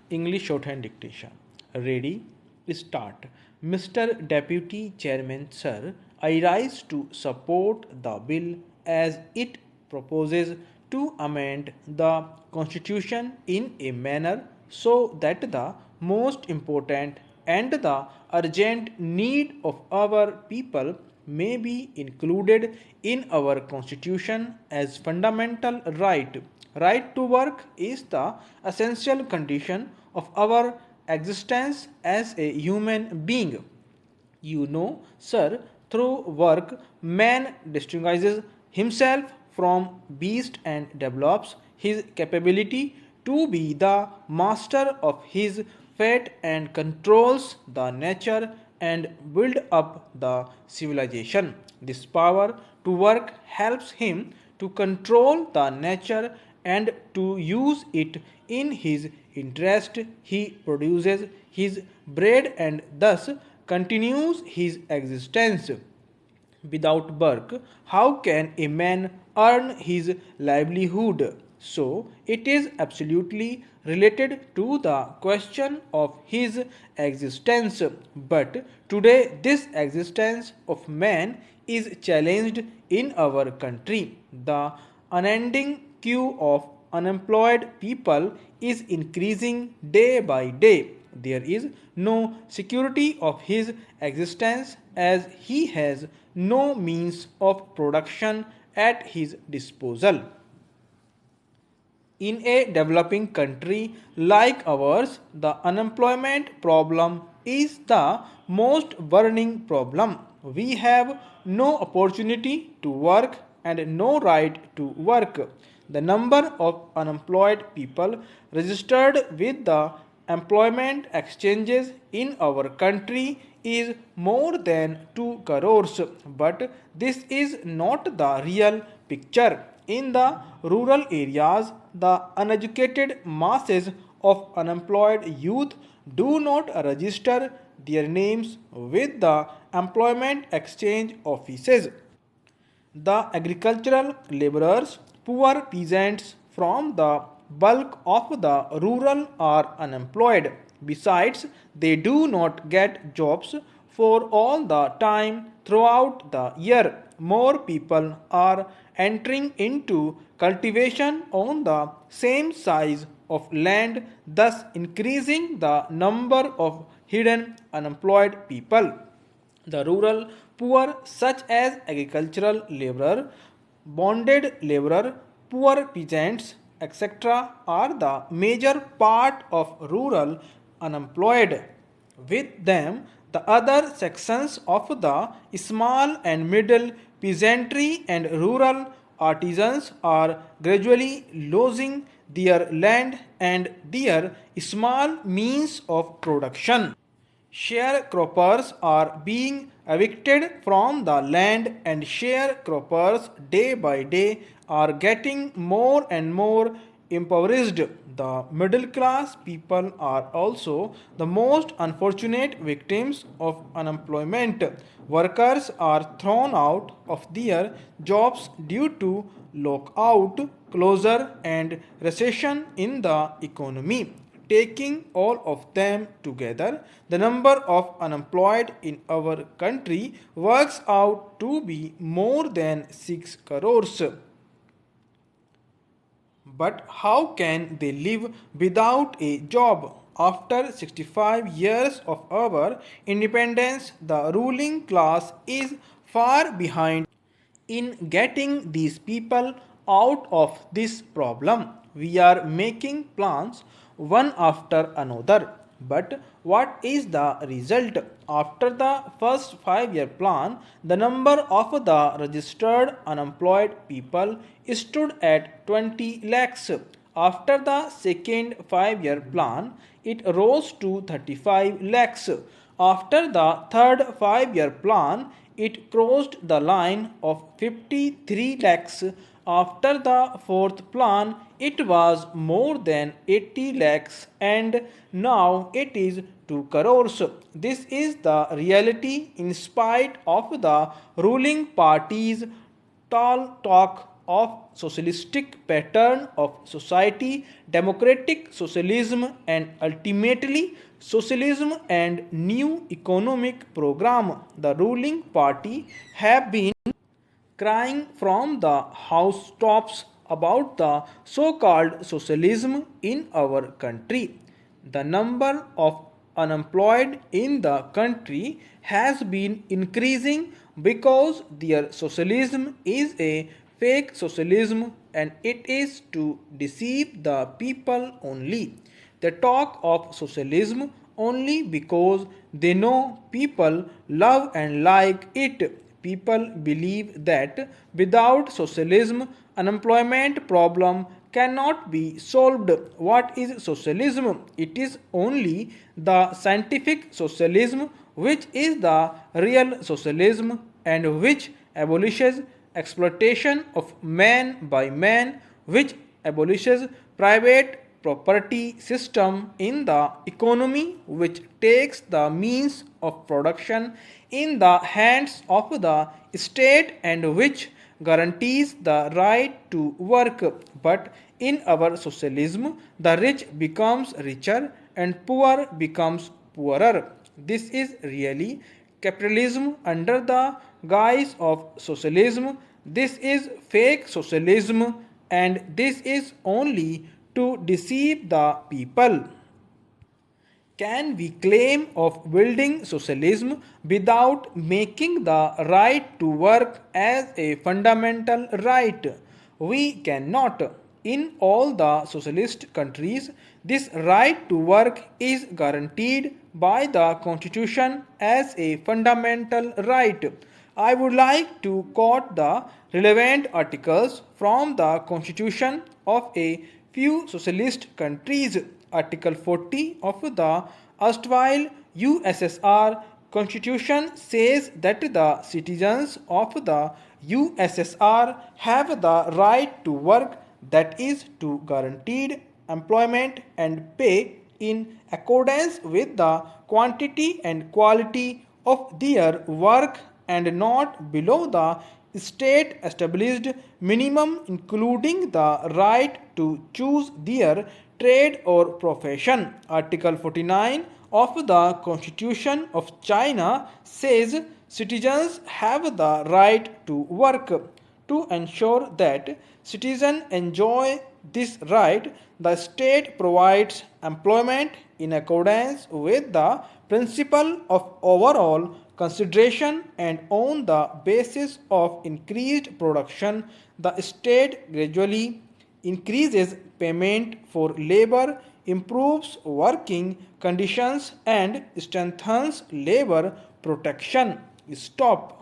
English shorthand dictation. Ready? Start. Mr. Deputy Chairman, sir, I rise to support the bill as it proposes to amend the Constitution in a manner so that the most important and the urgent need of our people may be included in our Constitution as fundamental right. Right to work is the essential condition of our existence as a human being. You know, sir, through work, man distinguishes himself from beast and develops his capability to be the master of his fate and controls the nature and build up the civilization. This power to work helps him to control the nature and to use it in his interest. He produces his bread and thus continues his existence. Without work, how can a man earn his livelihood? So, it is absolutely related to the question of his existence. But today, this existence of man is challenged in our country. The unending queue of unemployed people is increasing day by day. There is no security of his existence as he has no means of production at his disposal. In a developing country like ours, the unemployment problem is the most burning problem. We have no opportunity to work and no right to work. The number of unemployed people registered with the employment exchanges in our country is more than 2 crores, but this is not the real picture. In the rural areas, the uneducated masses of unemployed youth do not register their names with the employment exchange offices. The agricultural laborers, poor peasants from the bulk of the rural are unemployed. Besides, they do not get jobs for all the time throughout the year. More people are entering into cultivation on the same size of land, thus increasing the number of hidden unemployed people. The rural poor, such as agricultural laborer, bonded laborer, poor peasants, etc., are the major part of rural unemployed. With them, the other sections of the small and middle peasantry and rural artisans are gradually losing their land and their small means of production. Sharecroppers are being evicted from the land, and sharecroppers day by day are getting more and more impoverished. The middle class people are also the most unfortunate victims of unemployment. Workers are thrown out of their jobs due to lockout, closure, and recession in the economy. Taking all of them together, the number of unemployed in our country works out to be more than 6 crores. But how can they live without a job? After 65 years of our independence, the ruling class is far behind in getting these people out of this problem. We are making plans one after another. But what is the result? After the first 5 year plan, the number of the registered unemployed people stood at 20 lakhs. After the second 5 year plan, it rose to 35 lakhs. After the third 5 year plan, it crossed the line of 53 lakhs. After the fourth plan, it was more than 80 lakhs, and now it is 2 crores. This is the reality in spite of the ruling party's tall talk of socialistic pattern of society, democratic socialism, and ultimately socialism and new economic program, the ruling party have been crying from the housetops about the so called socialism in our country. The number of unemployed in the country has been increasing because their socialism is a fake socialism and it is to deceive the people only. They talk of socialism only because they know people love and like it. People believe that without socialism, unemployment problem cannot be solved. What is socialism? It is only the scientific socialism which is the real socialism and which abolishes exploitation of man by man, which abolishes private property system in the economy, which takes the means of production in the hands of the state and which guarantees the right to work. But in our socialism, the rich becomes richer and poor becomes poorer. This is really capitalism under the guise of socialism. This is fake socialism and this is only to deceive the people. Can we claim of building socialism without making the right to work as a fundamental right? We cannot. In all the socialist countries, this right to work is guaranteed by the constitution as a fundamental right. I would like to quote the relevant articles from the constitution of a few socialist countries. Article 40 of the erstwhile USSR Constitution says that the citizens of the USSR have the right to work, that is, to guaranteed employment and pay in accordance with the quantity and quality of their work and not below the state established minimum, including the right to choose their trade or profession. Article 49 of the Constitution of China says citizens have the right to work. To ensure that citizens enjoy this right, the state provides employment in accordance with the principle of overall consideration, and on the basis of increased production, the state gradually increases payment for labor, improves working conditions, and strengthens labor protection. Stop.